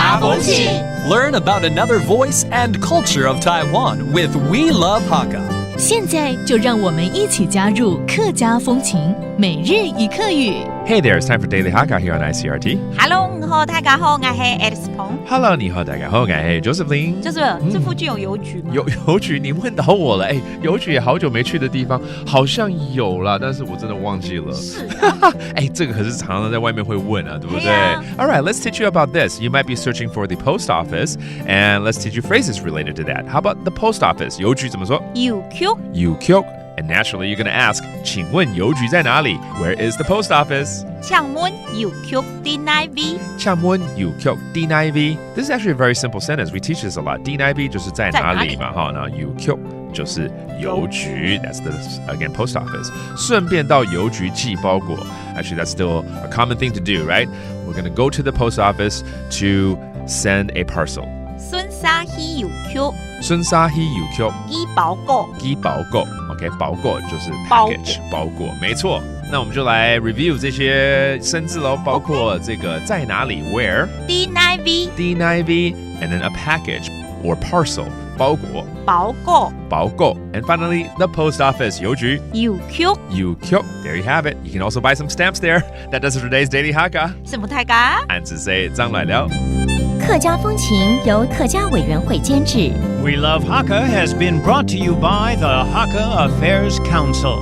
家风情 Learn about another voice and culture of Taiwan with We Love Hakka. 现在就让我们一起加入客家风情每日一客语。Hey there, it's time for Daily Hakka here on ICRT. Hello， 你好，大家好，我是 Alice 彭。Hello， 你好，大家好，我是 Josephine。就是这附近有邮局吗？邮局，你问到我了。邮局也好久没去的地方，好像有啦，但是我真的忘记了。是这个可是常常在外面会问啊，对不对？All right, let's teach you about this. You might be searching for the post office, and let's teach you phrases related to that. How about the post office? 邮局怎么说？邮局。邮局。And naturally, you're going to ask, 请问邮局在哪里? Where is the post office? 请问邮局在哪里？请问邮局在哪里? This is actually a very simple sentence. We teach this a lot. 在哪里就是在哪里嘛，哈，那邮局就是邮局 That's the, again, post office. 顺便到邮局寄包裹 Actually, that's still a common thing to do, right? We're going to go to the post office to send a parcel. 顺沙去邮局。顺沙去邮局。寄包裹。寄包裹 OK, 包裹就是 package 包裹没错。那我们就来 review 这些生字咯，包括这个在哪里 where 在哪里 and then a package or parcel 包裹包裹 and finally the post office 邮局 邮局 There you have it. You can also buy some stamps there. That does it for today's Daily Hakka. 什么大家？俺只say 张来了。客家风情由客家委员会监制。We Love Hakka has been brought to you by the Hakka Affairs Council.